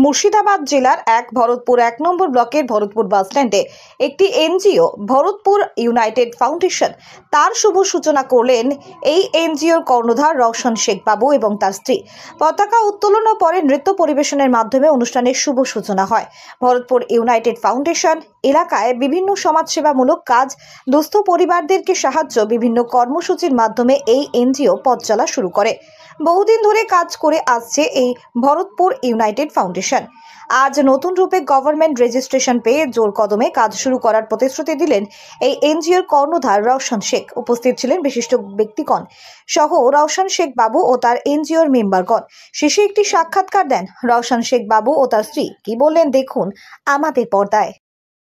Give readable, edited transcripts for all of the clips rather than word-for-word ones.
মুর্শিদাবাদ জেলার ভরতপুর ১ নম্বর ব্লকের ভরতপুর বাস স্ট্যান্ডে একটি এনজিও ভরতপুর ইউনাইটেড ফাউন্ডেশন তার শুভ সূচনা করলেন। এই এনজিওর কর্ণধার রওশন শেখ বাবু এবং তার স্ত্রী। পতাকা উত্তোলন ও পরে নৃত্য পরিবেশনের মাধ্যমে অনুষ্ঠানের শুভ সূচনা হয়। ভরতপুর ইউনাইটেড ফাউন্ডেশন এলাকায় বিভিন্ন সমাজসেবামূলক কাজ, দুস্থ পরিবারদেরকে সাহায্য, বিভিন্ন কর্মসূচির মাধ্যমে এই এনজিও পথ চলা শুরু করে। বহুদিন ধরে কাজ করে আসছে এই ভরতপুর ইউনাইটেড ফাউন্ডেশন। আজ নতুন রূপে গভর্নমেন্ট রেজিস্ট্রেশন পেয়ে জোর কদমে কাজ শুরু করার প্রতিশ্রুতি দিলেন এই এনজিওর কর্ণধার রওশন শেখ। উপস্থিত ছিলেন বিশিষ্ট ব্যক্তিগণ সহ রওশন শেখ বাবু ও তার এনজিওর মেম্বারগণ। শেষে একটি সাক্ষাৎকার দেন রওশন শেখ বাবু ও তার স্ত্রী। কি বললেন দেখুন আমাদের পর্দায়।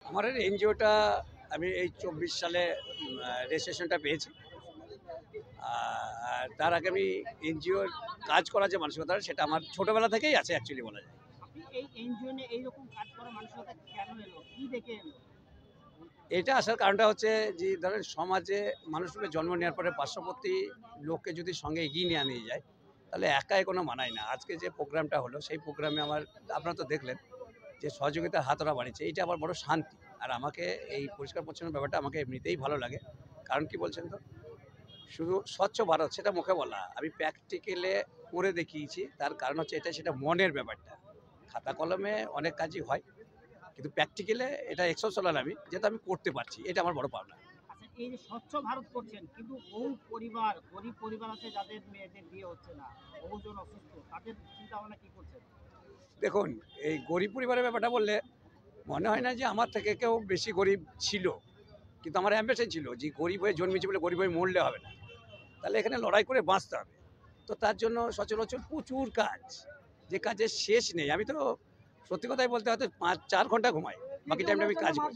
আমাদের এনজিওটা আমি এই ২৪ সালে রেজিস্ট্রেশনটা পেয়েছি। আর তার আগে আমি এনজিওর কাজ করা যে মানসিকতা সেটা আমার ছোটবেলা থেকেই আছে অ্যাকচুয়ালি বলা যায়। এই এনজিও নিয়ে এইরকম কাজ করা মানসিকতা কেন এলো, কি দেখে এলো? এটা আসার কারণটা হচ্ছে যে ধরেন সমাজে মানুষকে জন্ম নেওয়ার পরে পার্শ্ববর্তী লোককে যদি সঙ্গে এগিয়ে নিয়ে যায় তাহলে একাই কোনো মানায় না। আজকে যে প্রোগ্রামটা হলো সেই প্রোগ্রামে আপনারা তো দেখলেন যে সহযোগিতার হাত ওরা বাড়িয়েছে, এইটা আমার বড় শান্তি। আর আমাকে এই পরিষ্কার পরিচ্ছন্ন ব্যাপারটা আমাকে এমনিতেই ভালো লাগে। কারণ কি বলছেন তো, শুধু স্বচ্ছ ভারত সেটা মুখে বলা, আমি প্র্যাকটিক্যালে করে দেখিয়েছি। তার কারণ হচ্ছে সেটা মনের ব্যাপারটা। খাতা কলমে অনেক কাজই হয়, কিন্তু প্র্যাকটিক্যালে এটা এক্সেপশনাল আমি যেটা আমি করতে পারছি, এটা আমার বড় পাওনা। আচ্ছা, এই যে স্বচ্ছ ভারত করছেন, কিন্তু বহু গরিব পরিবার আছে যাদের মেয়েদের বিয়ে হচ্ছে না, বহুজন অসুস্থ, তাদের চিন্তা ভাবনা কি করছেন? দেখুন, এই গরিব পরিবারের ব্যাপারটা বললে মনে হয় না যে আমার থেকে কেউ বেশি গরিব ছিল, কিন্তু আমার অ্যাম্বিশন ছিল যে গরিব হয়ে জন্মেছি বলে গরিব হয়ে মরলে হবে না, তাহলে এখানে লড়াই করে বাঁচতে হবে। তো তার জন্য সচরাচর প্রচুর কাজ, যে কাজের শেষ নেই। আমি তো সত্যি কথাই বলতে হয়তো ৫-৪ ঘন্টা ঘুমাই, বাকি টাইমটা আমি কাজ করি।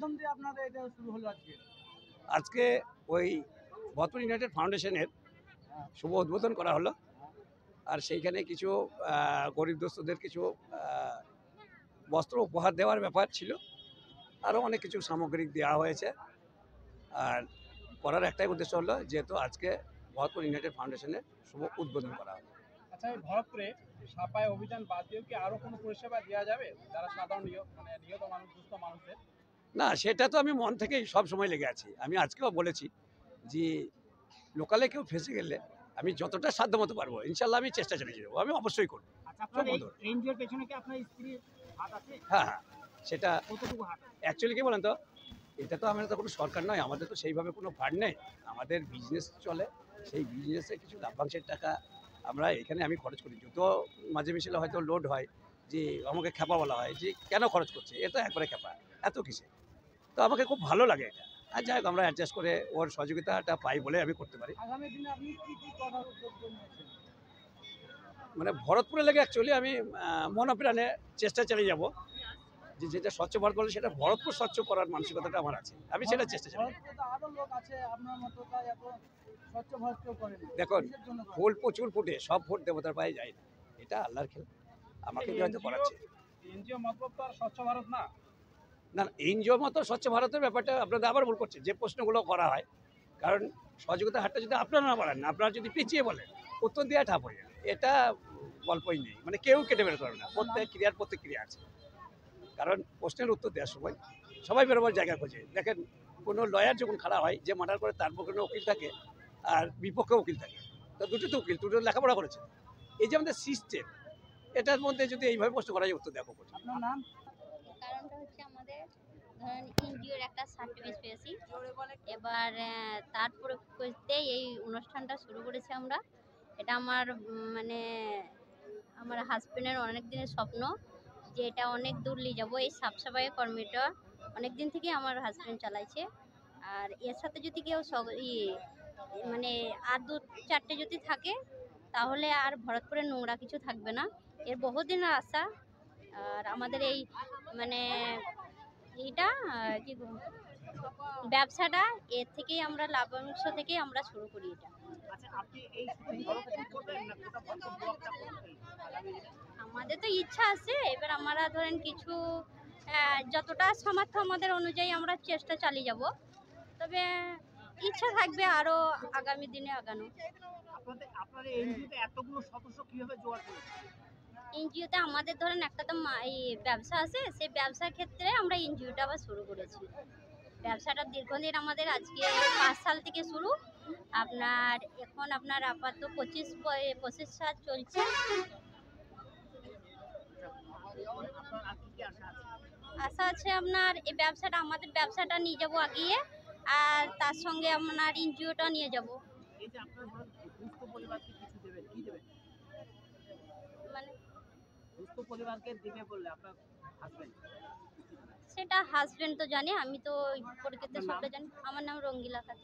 আজকে ওই ভরতপুর ইউনাইটেড ফাউন্ডেশনের শুভ উদ্বোধন করা হলো। আর সেইখানে কিছু গরিব দোস্তদের কিছু বস্ত্র উপহার দেওয়ার ব্যাপার ছিল, আরও অনেক কিছু সামগ্রিক দেওয়া হয়েছে। আর করার একটাই উদ্দেশ্য হলো, যেহেতু আজকে ভরতপুর ইউনাইটেড ফাউন্ডেশনের শুভ উদ্বোধন করা হলো। আচ্ছা, এই ভরতপুরে সাফাই অভিযান বাদ দিয়েও কি আরো কোনো পরিষেবা দেওয়া যাবে যারা সাধারণ নিহত মানুষ, দুস্থ মানুষদের? না, সেটা তো আমি মন থেকেই সব সময় লেগে আছি। আমি আজকেও বলেছি যে লোকালে কেউ ফেসে গেলে আমি যতটা সাধ্য মতো পারবো ইনশাল্লাহ আমি চেষ্টা চালিয়ে যাবো, আমি অবশ্যই করবো। আচ্ছা, আপনার এই এনজিওর পেছনে কি আপনার স্ত্রীর হাত আছে? হ্যাঁ, সেটা কতটুকু হাত? অ্যাকচুয়ালি কি বলেন তো, এটা তো আমাদের তো কোনো সরকার নয়, আমাদের তো সেইভাবে কোনো ফান্ড নেই। আমাদের বিজনেস চলে, সেই বিজনেসে কিছু লাভ্যাংশের টাকা আমরা এখানে আমি খরচ করি। যত মাঝে মিশিলে হয়তো লোড হয় যে আমাকে খ্যাপা বলা হয় যে কেন খরচ করছে, এটা একবারে খ্যাপা, এত কিসে। তো আমাকে খুব ভালো লাগে এটা। আর যাই হোক, আমরা অ্যাডজাস্ট করে ওর সহযোগিতাটা পাই বলে আমি করতে পারি। আগামী দিনে আপনি কি করার উদ্যোগ নিয়েছেন? মানে ভরতপুরে লেগে অ্যাকচুয়ালি আমি মনপ্রাণে চেষ্টা চালিয়ে যাব যে যেটা স্বচ্ছ ভারত বলে সেটা ভরতপুর স্বচ্ছ করার মানসিকতাটা আমার আছে, আমি সেটা চেষ্টা চালিয়ে যাব। আরো লোক আছে আপনার মতো, তাই এত স্বচ্ছ ভারত কেউ করে না। দেখুন, ফুল প্রচুর ফুটে, সব ফুট দেবতার পায়ে যায় না, এটা আল্লাহর খেলা। আমাকে হয়তো করাচ্ছে এনজিও মতলব তো আর স্বচ্ছ ভারত না। না, এনজিও মতো স্বচ্ছ ভারতের ব্যাপারটা আপনাদের আবার ভুল করছে যে প্রশ্নগুলো করা হয়। কারণ সহযোগিতার হাতটা যদি আপনারা না বলেন, আপনারা যদি পিছিয়ে বলেন, উত্তর দেওয়া ঠাপ হয়ে যায়। এটা গল্পই নেই, মানে কেউ কেটে বের করবে না, প্রত্যেক ক্রিয়ার প্রতিক্রিয়া আছে। কারণ প্রশ্নের উত্তর দেওয়ার সময় সবাই বেরোবার জায়গা খোঁজে। দেখেন, কোনো লয়ার যখন খাড়া হয়, যে মার্ডার করে তার পক্ষে উকিল থাকে আর বিপক্ষে উকিল থাকে, তো দুটো উকিল, দুটো লেখাপড়া করেছে। এই যে আমাদের সিস্টেম, এটার মধ্যে যদি এইভাবে প্রশ্ন করা যায়, উত্তর দেখো করছে। আপনার নাম? কারণটা হচ্ছে আমাদের ধরেন এনজিওর একটা সার্টিফিকেট পেয়েছি, এবার তারপরে করতে এই অনুষ্ঠানটা শুরু করেছি আমরা। এটা আমার মানে আমার হাজবেন্ডের অনেক দিনের স্বপ্ন যে এটা অনেক দূর নিয়ে যাবো। এই সাফ সাফাই কর্মীটা অনেক দিন থেকে আমার হাজবেন্ড চালাইছে। আর এর সাথে যদি কেউ মানে আর 2-4টে যদি থাকে তাহলে আর ভরতপুরে নোংরা কিছু থাকবে না। এর বহুদিনের আশা। আর আমাদের এই মানে এইটা কি ব্যবসাটা এর থেকেই আমরা লাভাংশ থেকেই আমরা শুরু করি এটা। আচ্ছা, আপনি এই ভরতপুর করবেন না গোটা ভরতপুর ব্লকটা করবেন আগামী দিনে? আমাদের তো ইচ্ছা আছে, এবার আমরা ধরেন কিছু যতটা সামর্থ্য আমাদের অনুযায়ী আমরা চেষ্টা চালিয়ে যাব, তবে ইচ্ছা থাকবে আরো আগামী দিনে আগানো। আপনাদের এনজিওতে এতগুলো সদস্য কিভাবে জোগাড় করেছে? এনজিওতে আমাদের ধরেন একটা তো এই ব্যবসা আছে, সেই ব্যবসার ক্ষেত্রে আমরা এনজিওটা আবার শুরু করেছি। ব্যবসাটা দীর্ঘদিন আমাদের, আজকে 5 সাল থেকে শুরু। আপনার এখন আপনার আপাতত 25 সাল চলছে। আপনার আর কি কি আশা আছে? আশা আছে আপনার এই ব্যবসাটা, আমাদের ব্যবসাটা নিয়ে যাবো আগিয়ে, আর তার সঙ্গে আপনার এনজিওটা নিয়ে যাব। এই যে আপনার দুস্থ পরিবারকে কিছু দেবেন, কি দেবেন? মানে দুস্থ পরিবারকে দিবে বললে আপনার হাজবেন্ড। সেটা হাজবেন্ড তো জানে, আমি তো ওই পরিক্ষেত্রে সবটা জানি। আমার নাম রঙ্গিলা খাতুন।